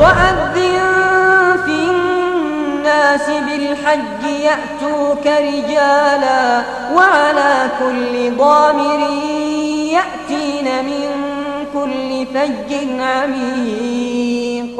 وأذن في الناس بالحج يأتوك رجالا وعلى كل ضامر يأتين من كل فج عميق.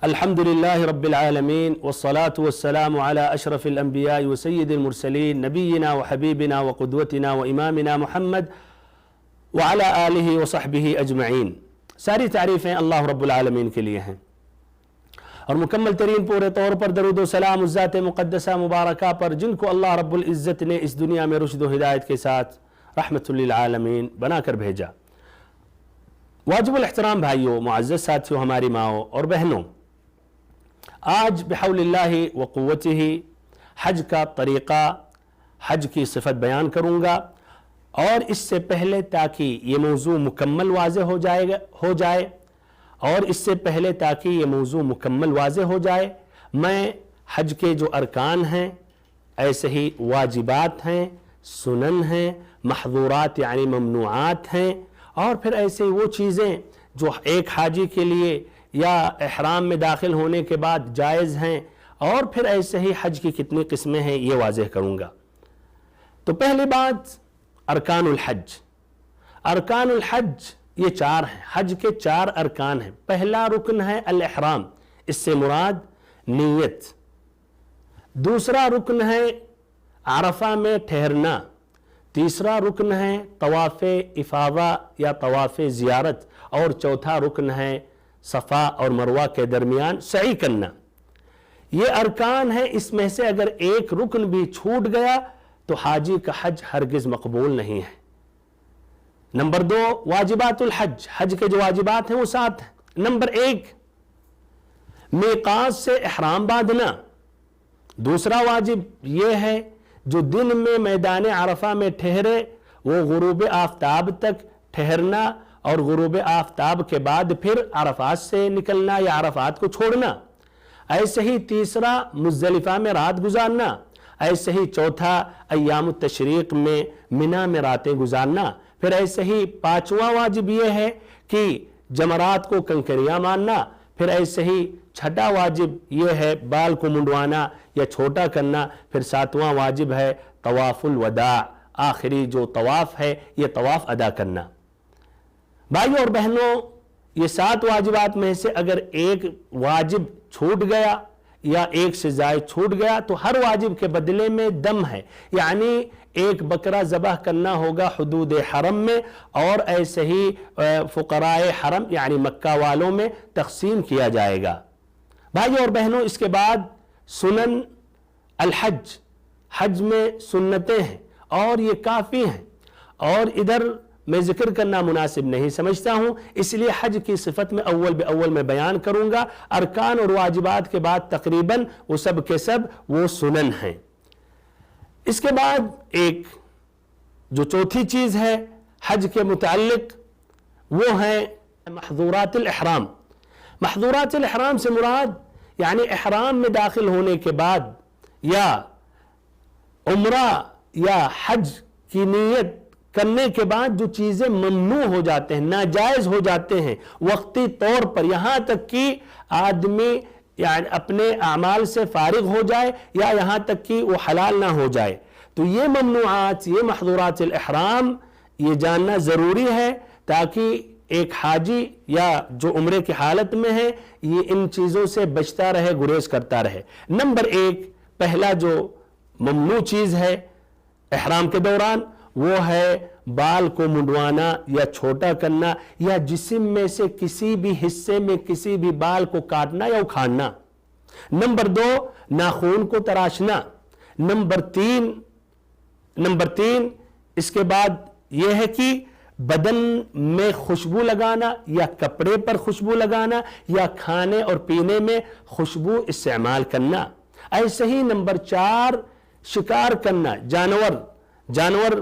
الحمد لله رب العالمين والصلاة والسلام على أشرف الأنبياء وسيد المرسلين نبينا وحبيبنا وقدوتنا وإمامنا محمد وعلى آله وصحبه أجمعين. ساری تعریفیں اللہ رب العالمین کے لیے ہیں اور مکمل ترین پورے طور پر درود و سلام اس ذات مقدسہ مبارکہ پر جن کو اللہ رب العزت نے اس دنیا میں رشد و ہدایت کے ساتھ رحمت للعالمین بنا کر بھیجا. واجب الاحترام بھائیوں، معزز ساتھیوں، ہماری ماؤں اور بہنوں، آج بحول اللہ و قوتہ حج کا طریقہ، حج کی صفت بیان کروں گا. اور اس سے پہلے تاکہ یہ موضوع مکمل واضح ہو جائے میں حج کے جو ارکان ہیں، ایسے ہی واجبات ہیں، سنن ہیں، محظورات یعنی ممنوعات ہیں، اور پھر ایسے وہ چیزیں جو ایک حاجی کے لیے یا احرام میں داخل ہونے کے بعد جائز ہیں، اور پھر ایسے ہی حج کی کتنی قسمیں ہیں یہ واضح کروں گا. تو پہلی بات ارکان الحج. ارکان الحج یہ 4 ہیں، حج کے 4 ارکان ہیں. پہلا رکن ہے الاحرام، اس سے مراد نیت. دوسرا رکن ہے عرفہ میں ٹھہرنا. تیسرا رکن ہے طواف افاضہ یا طواف زیارت. اور چوتھا رکن ہے صفا اور مروہ کے درمیان سعی کرنا. یہ ارکان ہیں، اس میں سے اگر ایک رکن بھی چھوٹ گیا تو حاجی کا حج ہرگز مقبول نہیں ہے. نمبر 2 واجبات الحج. حج کے جو واجبات ہیں وہ 7 ہیں. نمبر 1 میقات سے احرام باندھنا. دوسرا واجب یہ ہے جو دن میں میدان عرفہ میں ٹھہرے وہ غروب آفتاب تک ٹھہرنا اور غروب آفتاب کے بعد پھر عرفات سے نکلنا یا عرفات کو چھوڑنا. ایسے ہی تیسرا مزدلفہ میں رات گزارنا. ایسے ہی چوتھا ایام التشریق میں منی میں راتیں گزارنا. پھر ایسے ہی 5واں واجب یہ ہے کہ جمرات کو کنکریاں مارنا. پھر ایسے ہی 6واں واجب یہ ہے بال کو منڈوانا یا چھوٹا کرنا. پھر 7واں واجب ہے طواف الوداع، آخری جو طواف ہے یہ طواف ادا کرنا. بھائیوں اور بہنوں، یہ 7 واجبات میں سے اگر ایک واجب چھوٹ گیا یا ایک سے زائد چھوٹ گیا تو ہر واجب کے بدلے میں دم ہے، یعنی ایک بکرا ذبح کرنا ہوگا حدود حرم میں، اور ایسے ہی فقراء حرم یعنی مکہ والوں میں تقسیم کیا جائے گا. بھائیوں اور بہنوں، اس کے بعد سنن الحج. حج میں سنتیں ہیں اور یہ کافی ہیں، اور ادھر میں ذکر کرنا مناسب نہیں سمجھتا ہوں، اس لیے حج کی صفت میں اول میں بیان کروں گا. ارکان اور واجبات کے بعد تقریباً وہ سب کے سب وہ سنن ہیں. اس کے بعد ایک جو چوتھی چیز ہے حج کے متعلق وہ ہے محظورات الاحرام. محظورات الاحرام سے مراد یعنی احرام میں داخل ہونے کے بعد یا عمرہ یا حج کی نیت کرنے کے بعد جو چیزیں ممنوع ہو جاتے ہیں، ناجائز ہو جاتے ہیں وقتی طور پر، یہاں تک کہ آدمی یعنی اپنے اعمال سے فارغ ہو جائے یا یہاں تک کہ وہ حلال نہ ہو جائے، تو یہ ممنوعات، یہ محظورات الاحرام یہ جاننا ضروری ہے تاکہ ایک حاجی یا جو عمرے کی حالت میں ہے یہ ان چیزوں سے بچتا رہے، گریز کرتا رہے. نمبر 1 پہلا جو ممنوع چیز ہے احرام کے دوران وہ ہے بال کو منڈوانا یا چھوٹا کرنا یا جسم میں سے کسی بھی حصے میں کسی بھی بال کو کاٹنا یا اکھاڑنا. نمبر 2 ناخون کو تراشنا. نمبر 3 اس کے بعد یہ ہے کہ بدن میں خوشبو لگانا یا کپڑے پر خوشبو لگانا یا کھانے اور پینے میں خوشبو استعمال کرنا. ایسے ہی نمبر 4 شکار کرنا، جانور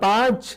5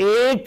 1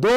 2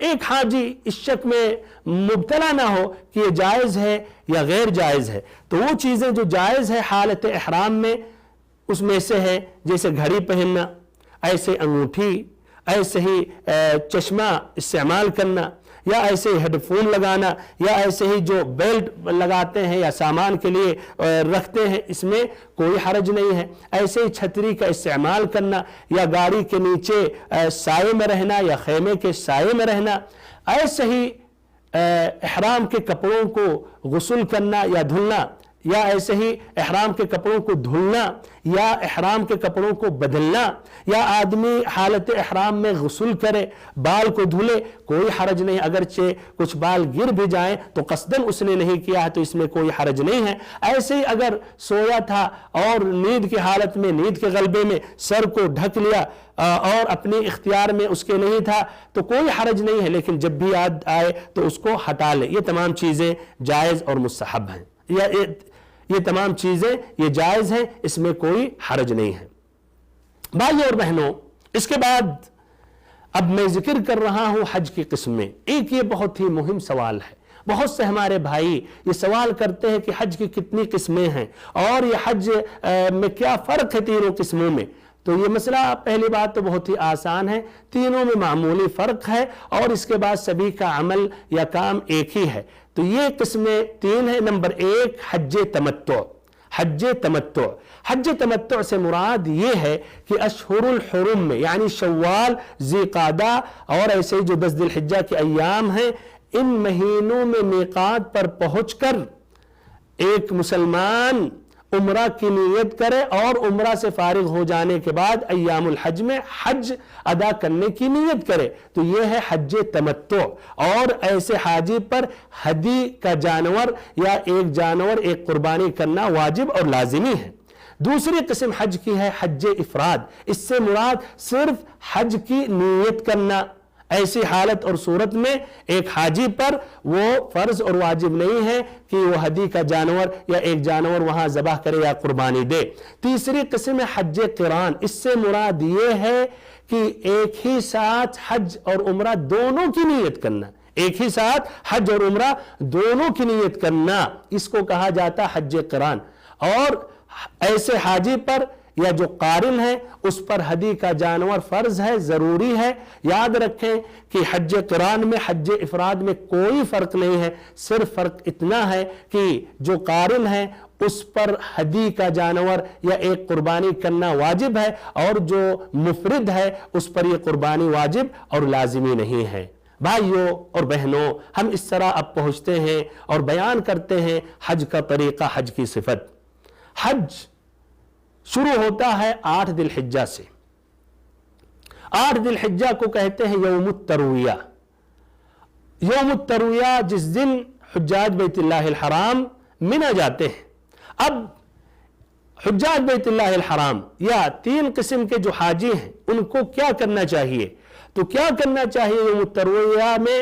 ایک حاجی اس شک میں مبتلا نہ ہو کہ یہ جائز ہے یا غیر جائز ہے. تو وہ چیزیں جو جائز ہے حالت احرام میں اس میں سے ہے جیسے گھڑی پہننا، ایسے انگوٹھی، ایسے ہی چشمہ استعمال کرنا، یا ایسے ہی ہیڈ فون لگانا، یا ایسے ہی جو بیلٹ لگاتے ہیں یا سامان کے لیے رکھتے ہیں، اس میں کوئی حرج نہیں ہے. ایسے ہی چھتری کا استعمال کرنا، یا گاڑی کے نیچے سائے میں رہنا یا خیمے کے سائے میں رہنا. ایسے ہی احرام کے کپڑوں کو غسل کرنا یا دھلنا، یا ایسے ہی احرام کے کپڑوں کو دھلنا یا احرام کے کپڑوں کو بدلنا، یا آدمی حالت احرام میں غسل کرے، بال کو دھلے، کوئی حرج نہیں. اگرچہ کچھ بال گر بھی جائیں تو قصداً اس نے نہیں کیا ہے تو اس میں کوئی حرج نہیں ہے. ایسے ہی اگر سویا تھا اور نیند کی حالت میں، نیند کے غلبے میں سر کو ڈھک لیا اور اپنے اختیار میں اس کے نہیں تھا تو کوئی حرج نہیں ہے، لیکن جب بھی یاد آئے تو اس کو ہٹا لے. یہ تمام چیزیں جائز اور مستحب ہیں، یہ تمام چیزیں یہ جائز ہیں، اس میں کوئی حرج نہیں ہے. بھائیو اور بہنوں، اس کے بعد اب میں ذکر کر رہا ہوں حج کی قسمیں. ایک یہ بہت ہی مہم سوال ہے. بہت سے ہمارے بھائی یہ سوال کرتے ہیں کہ حج کی کتنی قسمیں ہیں اور یہ حج میں کیا فرق ہے تینوں قسموں میں. تو یہ مسئلہ پہلی بات تو بہت ہی آسان ہے، تینوں میں معمولی فرق ہے اور اس کے بعد سبھی کا عمل یا کام ایک ہی ہے. تو یہ قسمیں تین ہیں. نمبر ایک، حج تمتع. حج تمتع، حج تمتع سے مراد یہ ہے کہ اشہر الحرم میں، یعنی شوال، ذی قعدہ اور ایسے جو 10 ذی الحجہ کے ایام ہیں، ان مہینوں میں میقات پر پہنچ کر ایک مسلمان عمرہ کی نیت کرے اور عمرہ سے فارغ ہو جانے کے بعد ایام الحج میں حج ادا کرنے کی نیت کرے. تو یہ ہے حج تمتع. اور ایسے حاجی پر ہدی کا جانور یا ایک جانور، ایک قربانی کرنا واجب اور لازمی ہے. دوسری قسم حج کی ہے حج افراد. اس سے مراد صرف حج کی نیت کرنا. ایسی حالت اور صورت میں ایک حاجی پر وہ فرض اور واجب نہیں ہے کہ وہ ہدی کا جانور یا ایک جانور وہاں ذبح کرے یا قربانی دے. تیسری قسم ہے حج قران. اس سے مراد یہ ہے کہ ایک ہی ساتھ حج اور عمرہ دونوں کی نیت کرنا. ایک ہی ساتھ حج اور عمرہ دونوں کی نیت کرنا، اس کو کہا جاتا ہے حج قران. اور ایسے حاجی پر یا جو قارن ہے اس پر ہدی کا جانور فرض ہے، ضروری ہے. یاد رکھیں کہ حج قران میں حج افراد میں کوئی فرق نہیں ہے. صرف فرق اتنا ہے کہ جو قارن ہے اس پر ہدی کا جانور یا ایک قربانی کرنا واجب ہے، اور جو مفرد ہے اس پر یہ قربانی واجب اور لازمی نہیں ہے. بھائیوں اور بہنوں، ہم اس طرح اب پہنچتے ہیں اور بیان کرتے ہیں حج کا طریقہ، حج کی صفت. حج شروع ہوتا ہے 8 ذی الحجہ سے. 8 ذی الحجہ کو کہتے ہیں یوم الترویہ. یوم الترویہ جس دن حجاج بیت اللہ الحرام منی جاتے ہیں. اب حجاج بیت اللہ الحرام یا 3 قسم کے جو حاجی ہیں ان کو کیا کرنا چاہیے؟ تو کیا کرنا چاہیے یوم الترویہ میں؟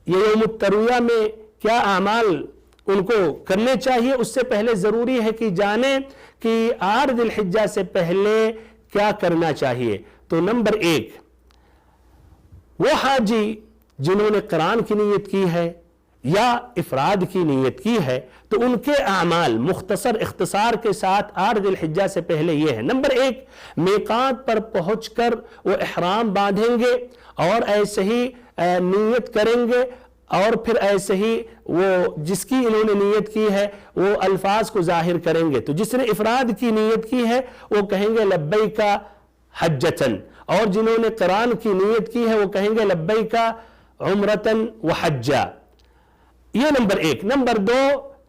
یوم الترویہ میں کیا اعمال ان کو کرنے چاہیے؟ اس سے پہلے ضروری ہے کہ جانیں کہ 8 ذی الحجہ سے پہلے کیا کرنا چاہیے. تو نمبر 1، وہ حاجی جنہوں نے قران کی نیت کی ہے یا افراد کی نیت کی ہے تو ان کے اعمال مختصر اختصار کے ساتھ 8 ذی الحجہ سے پہلے یہ ہے. نمبر 1، میقات پر پہنچ کر وہ احرام باندھیں گے اور ایسے ہی نیت کریں گے، اور پھر ایسے ہی وہ جس کی انہوں نے نیت کی ہے وہ الفاظ کو ظاہر کریں گے. تو جس نے افراد کی نیت کی ہے وہ کہیں گے لبیک حجتن، اور جنہوں نے قران کی نیت کی ہے وہ کہیں گے لبیک عمرتن وحجہ. یہ نمبر 1. نمبر 2،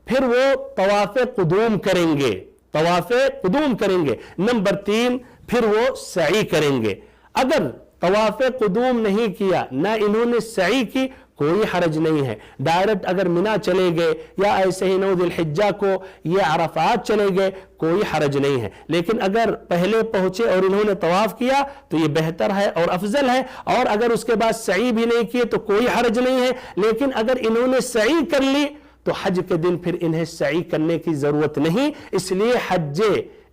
پھر وہ طواف قدوم کریں گے، طواف قدوم کریں گے. نمبر 3، پھر وہ سعی کریں گے. اگر طواف قدوم نہیں کیا، نہ انہوں نے سعی کی، کوئی حرج نہیں ہے. ڈائریکٹ اگر منی چلے گئے یا ایسے ہی 9 ذی الحجہ کو یہ عرفات چلے گئے، کوئی حرج نہیں ہے. لیکن اگر پہلے پہنچے اور انہوں نے طواف کیا تو یہ بہتر ہے اور افضل ہے، اور اگر اس کے بعد سعی بھی نہیں کیے تو کوئی حرج نہیں ہے. لیکن اگر انہوں نے سعی کر لی تو حج کے دن پھر انہیں سعی کرنے کی ضرورت نہیں. اس لیے حج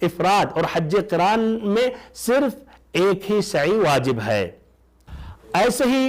افراد اور حج قران میں صرف ایک ہی سعی واجب ہے. ایسے ہی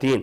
3।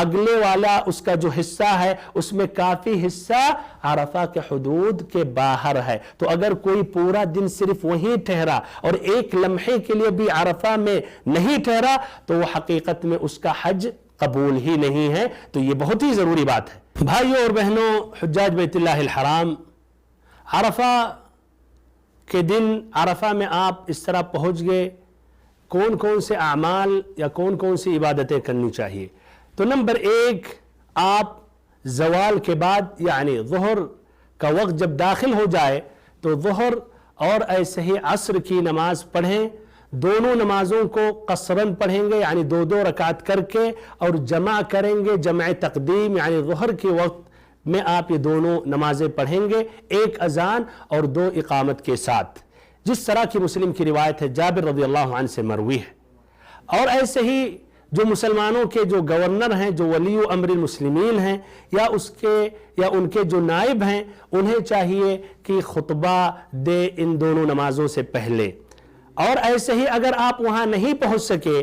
اگلے والا اس کا جو حصہ ہے اس میں کافی حصہ عرفہ کے حدود کے باہر ہے. تو اگر کوئی پورا دن صرف وہیں ٹھہرا اور ایک لمحے کے لیے بھی عرفہ میں نہیں ٹھہرا تو وہ حقیقت میں اس کا حج قبول ہی نہیں ہے. تو یہ بہت ہی ضروری بات ہے. بھائیوں اور بہنوں، حجاج بیت اللہ الحرام، عرفہ کے دن عرفہ میں آپ اس طرح پہنچ گئے، کون کون سے اعمال یا کون کون سی عبادتیں کرنی چاہیے؟ تو نمبر 1، آپ زوال کے بعد یعنی ظہر کا وقت جب داخل ہو جائے تو ظہر اور ایسے ہی عصر کی نماز پڑھیں. دونوں نمازوں کو قصراً پڑھیں گے یعنی 2 رکعت کر کے، اور جمع کریں گے جمع تقدیم یعنی ظہر کے وقت میں آپ یہ دونوں نمازیں پڑھیں گے، 1 اذان اور 2 اقامت کے ساتھ، جس طرح کی مسلم کی روایت ہے، جابر رضی اللہ عنہ سے مروی ہے. اور ایسے ہی جو مسلمانوں کے جو گورنر ہیں، جو ولی امر المسلمین ہیں، یا ان کے جو نائب ہیں، انہیں چاہیے کہ خطبہ دے ان دونوں نمازوں سے پہلے. اور ایسے ہی اگر آپ وہاں نہیں پہنچ سکے،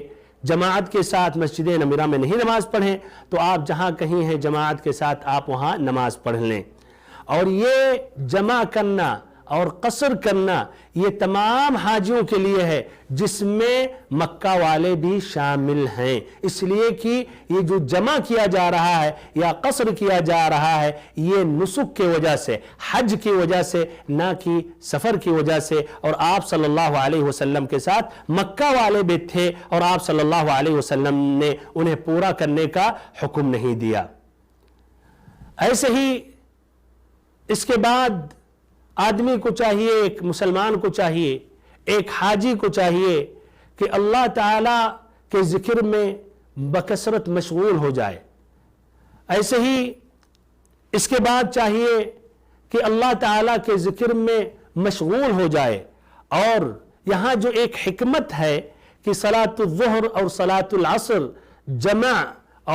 جماعت کے ساتھ مسجد نمیرہ میں نہیں نماز پڑھیں، تو آپ جہاں کہیں ہیں جماعت کے ساتھ آپ وہاں نماز پڑھ لیں. اور یہ جمع کرنا اور قصر کرنا یہ تمام حاجیوں کے لیے ہے، جس میں مکہ والے بھی شامل ہیں، اس لیے کہ یہ جو جمع کیا جا رہا ہے یا قصر کیا جا رہا ہے یہ نسک کی وجہ سے، حج کی وجہ سے، نہ کہ سفر کی وجہ سے. اور آپ صلی اللہ علیہ وسلم کے ساتھ مکہ والے بھی تھے اور آپ صلی اللہ علیہ وسلم نے انہیں پورا کرنے کا حکم نہیں دیا. ایسے ہی اس کے بعد آدمی کو چاہیے، ایک مسلمان کو چاہیے، ایک حاجی کو چاہیے کہ اللہ تعالیٰ کے ذکر میں بکثرت مشغول ہو جائے. ایسے ہی اس کے بعد چاہیے کہ اللہ تعالیٰ کے ذکر میں مشغول ہو جائے. اور یہاں جو ایک حکمت ہے کہ صلاۃ الظہر اور صلاۃ العصر جمع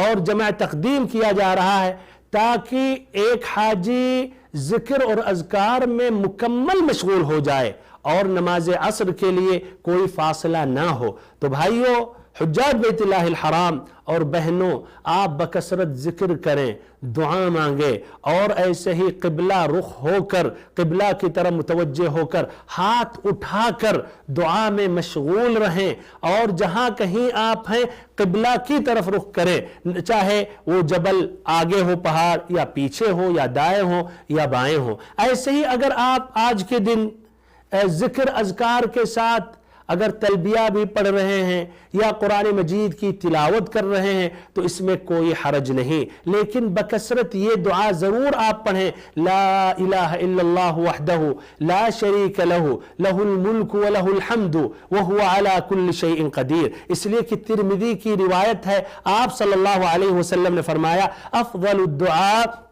اور جمع تقدیم کیا جا رہا ہے تاکہ ایک حاجی ذکر اور اذکار میں مکمل مشغول ہو جائے اور نماز عصر کے لیے کوئی فاصلہ نہ ہو. تو بھائیوں، حجاج بیت اللہ الحرام اور بہنوں، آپ بکثرت ذکر کریں، دعا مانگے، اور ایسے ہی قبلہ رخ ہو کر، قبلہ کی طرف متوجہ ہو کر ہاتھ اٹھا کر دعا میں مشغول رہیں. اور جہاں کہیں آپ ہیں قبلہ کی طرف رخ کریں، چاہے وہ جبل آگے ہو، پہاڑ، یا پیچھے ہو، یا دائیں ہو، یا بائیں ہو. ایسے ہی اگر آپ آج کے دن ذکر اذکار کے ساتھ اگر تلبیہ بھی پڑھ رہے ہیں یا قرآن مجید کی تلاوت کر رہے ہیں تو اس میں کوئی حرج نہیں، لیکن بکثرت یہ دعا ضرور آپ پڑھیں، لا الہ الا اللہ وحدہ لا شریک لہ لہ الملک ولہ الحمد وہو علی کل شیء قدیر. اس لیے کہ ترمذی کی روایت ہے، آپ صلی اللہ علیہ وسلم نے فرمایا، افضل الدعاء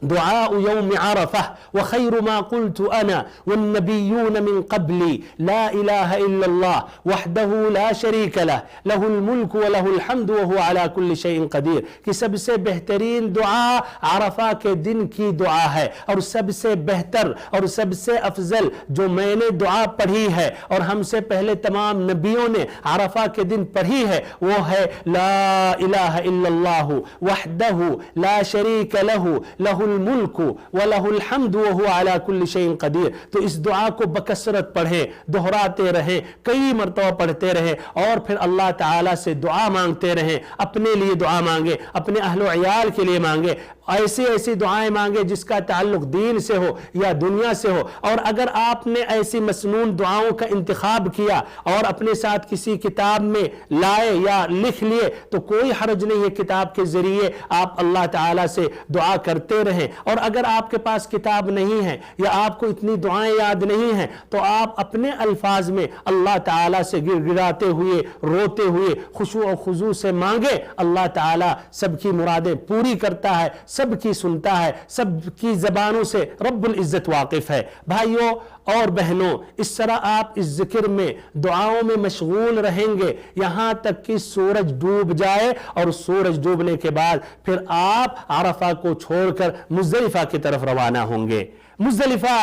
دعاء يوم عرفة وخير ما قلت أنا والنبيون من قبلي لا إله إلا الله وحده لا شريك له له الملك وله الحمد وهو على كل شيء قدير. کہ سب سے بہترین دعا عرفہ کے دن کی دعا ہے، اور سب سے بہتر اور سب سے افضل جو میں نے دعا پڑھی ہے اور ہم سے پہلے تمام نبیوں نے عرفہ کے دن پڑھی ہے، وہ ہے لا الہ الا اللہ وحدہ لا شریک لہ لہ الملک ولہ الحمد وہو علی کل شیء قدیر. تو اس دعا کو بکثرت پڑھیں، دہراتے رہیں، کئی مرتبہ پڑھتے رہیں، اور پھر اللہ تعالیٰ سے دعا مانگتے رہیں. اپنے لیے دعا مانگے، اپنے اہل و عیال کے لیے مانگے، ایسی ایسی دعائیں مانگے جس کا تعلق دین سے ہو یا دنیا سے ہو. اور اگر آپ نے ایسی مسنون دعاؤں کا انتخاب کیا اور اپنے ساتھ کسی کتاب میں لائے یا لکھ لیے تو کوئی حرج نہیں ہے، کتاب کے ذریعے آپ اللہ تعالیٰ سے دعا کرتے رہیں. اور اگر آپ کے پاس کتاب نہیں ہے یا آپ کو اتنی دعائیں یاد نہیں ہیں تو آپ اپنے الفاظ میں اللہ تعالیٰ سے گر گراتے ہوئے، روتے ہوئے، خشوع و خضوع سے مانگے. اللہ تعالیٰ سب کی مرادیں پوری کرتا ہے، سب کی سنتا ہے، سب کی زبانوں سے رب العزت واقف ہے. بھائیوں اور بہنوں، اس طرح آپ اس ذکر میں دعاؤں میں مشغول رہیں گے یہاں تک کہ سورج ڈوب جائے، اور سورج ڈوبنے کے بعد پھر آپ عرفہ کو چھوڑ کر مزدلفہ کی طرف روانہ ہوں گے. مزدلفہ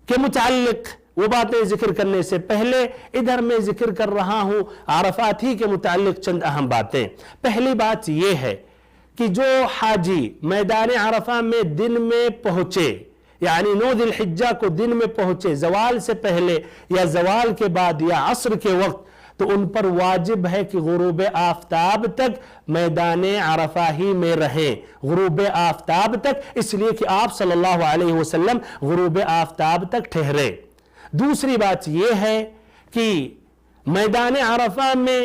کے متعلق وہ باتیں ذکر کرنے سے پہلے ادھر میں ذکر کر رہا ہوں عرفات ہی کے متعلق چند اہم باتیں. پہلی بات یہ ہے کہ جو حاجی میدان عرفہ میں دن میں پہنچے یعنی 9 ذی الحجہ کو دن میں پہنچے زوال سے پہلے یا زوال کے بعد یا عصر کے وقت تو ان پر واجب ہے کہ غروب آفتاب تک میدان عرفہ ہی میں رہیں غروب آفتاب تک اس لیے کہ آپ صلی اللہ علیہ وسلم غروب آفتاب تک ٹھہرے دوسری بات یہ ہے کہ میدان عرفہ میں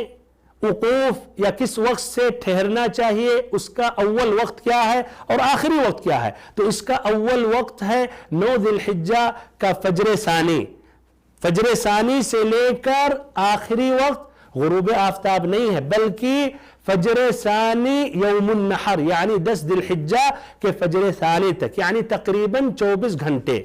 وقوف یا کس وقت سے ثہرنا چاہیے اس کا اول وقت کیا ہے اور آخری وقت کیا ہے تو اس کا اول وقت ہے 9 ذی الحجہ کا فجر ثانی فجر ثانی سے لے کر آخری وقت غروب آفتاب نہیں ہے بلکہ فجر ثانی یوم النحر یعنی 10 ذی الحجہ کے فجر ثانی تک یعنی تقریباً 24 گھنٹے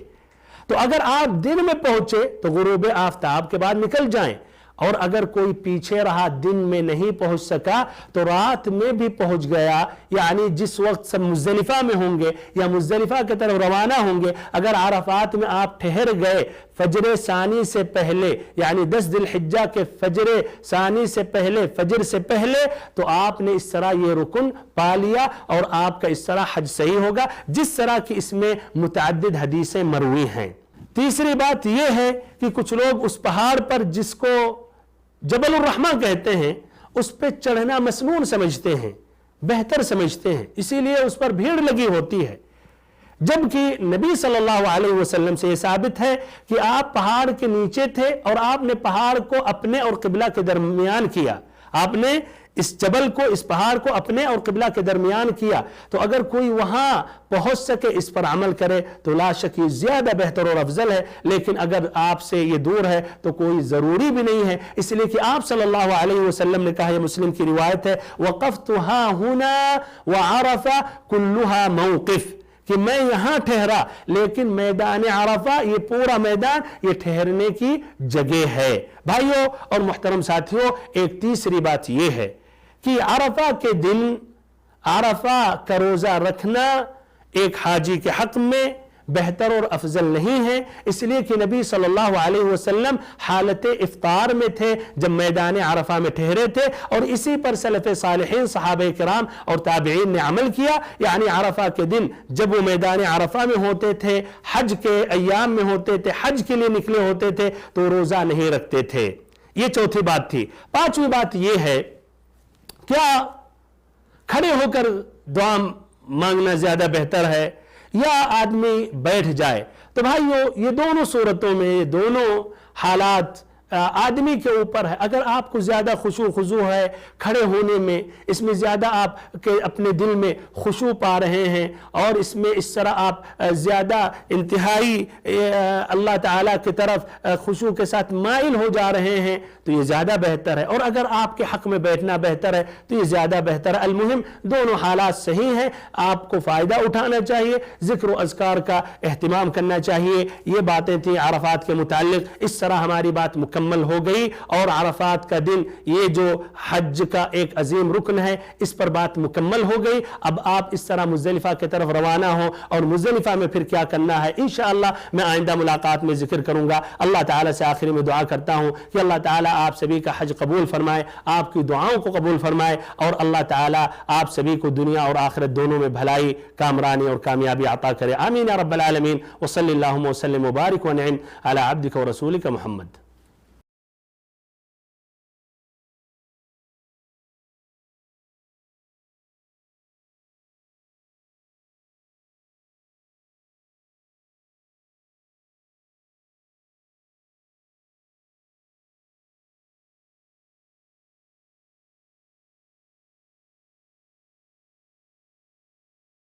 تو اگر آپ دن میں پہنچے تو غروب آفتاب کے بعد نکل جائیں اور اگر کوئی پیچھے رہا دن میں نہیں پہنچ سکا تو رات میں بھی پہنچ گیا یعنی جس وقت سب مزدلفہ میں ہوں گے یا مزدلفہ کی طرف روانہ ہوں گے اگر عرفات میں آپ ٹھہر گئے فجر ثانی سے پہلے یعنی 10 ذی الحجہ کے فجر ثانی سے پہلے فجر سے پہلے تو آپ نے اس طرح یہ رکن پا لیا اور آپ کا اس طرح حج صحیح ہوگا جس طرح کی اس میں متعدد حدیثیں مروی ہیں تیسری بات یہ ہے کہ کچھ لوگ اس پہاڑ پر جس کو جبل الرحمہ کہتے ہیں اس پہ چڑھنا مسنون سمجھتے ہیں بہتر سمجھتے ہیں اسی لیے اس پر بھیڑ لگی ہوتی ہے جبکہ نبی صلی اللہ علیہ وسلم سے یہ ثابت ہے کہ آپ پہاڑ کے نیچے تھے اور آپ نے پہاڑ کو اپنے اور قبلہ کے درمیان کیا آپ نے اس جبل کو اس پہاڑ کو اپنے اور قبلہ کے درمیان کیا تو اگر کوئی وہاں پہنچ سکے اس پر عمل کرے تو لا شک یہ زیادہ بہتر اور افضل ہے لیکن اگر آپ سے یہ دور ہے تو کوئی ضروری بھی نہیں ہے اس لیے کہ آپ صلی اللہ علیہ وسلم نے کہا یہ مسلم کی روایت ہے وقفت ہا ہنا وعرفہ کلھا موقف کہ میں یہاں ٹھہرا لیکن میدان عرفہ یہ پورا میدان یہ ٹھہرنے کی جگہ ہے بھائیوں اور محترم ساتھیوں ایک تیسری بات یہ ہے کہ عرفہ کے دن عرفہ کا روزہ رکھنا ایک حاجی کے حق میں بہتر اور افضل نہیں ہے اس لیے کہ نبی صلی اللہ علیہ وسلم حالت افطار میں تھے جب میدان عرفہ میں ٹھہرے تھے اور اسی پر سلف صالحین صحابہ کرام اور تابعین نے عمل کیا یعنی عرفہ کے دن جب وہ میدان عرفہ میں ہوتے تھے حج کے ایام میں ہوتے تھے حج کے لیے نکلے ہوتے تھے تو روزہ نہیں رکھتے تھے یہ چوتھی بات تھی پانچویں بات یہ ہے کیا کھڑے ہو کر دعا مانگنا زیادہ بہتر ہے یا آدمی بیٹھ جائے تو بھائیو یہ دونوں صورتوں میں یہ دونوں حالات آدمی کے اوپر ہے اگر آپ کو زیادہ خشوع خضوع ہے کھڑے ہونے میں اس میں زیادہ آپ کے اپنے دل میں خشوع پا رہے ہیں اور اس میں اس طرح آپ زیادہ انتہائی اللہ تعالیٰ کی طرف خشوع کے ساتھ مائل ہو جا رہے ہیں تو یہ زیادہ بہتر ہے اور اگر آپ کے حق میں بیٹھنا بہتر ہے تو یہ زیادہ بہتر ہے المہم دونوں حالات صحیح ہیں آپ کو فائدہ اٹھانا چاہیے ذکر و اذکار کا اہتمام کرنا چاہیے یہ باتیں تھیں عرفات کے متعلق اس طرح ہماری بات مکمل ہو گئی اور عرفات کا دن یہ جو حج کا ایک عظیم رکن ہے اس پر بات مکمل ہو گئی اب آپ اس طرح مزدلفہ کی طرف روانہ ہوں اور مزدلفہ میں پھر کیا کرنا ہے انشاءاللہ میں آئندہ ملاقات میں ذکر کروں گا اللہ تعالیٰ سے آخری میں دعا کرتا ہوں کہ اللہ تعالیٰ آپ سبھی کا حج قبول فرمائے آپ کی دعاؤں کو قبول فرمائے اور اللہ تعالیٰ آپ سبھی کو دنیا اور آخرت دونوں میں بھلائی کامرانی اور کامیابی عطا کرے آمین یا رب العالمین وصلی اللہم وسلم وبارک ونعم علی عبدک ورسولک محمد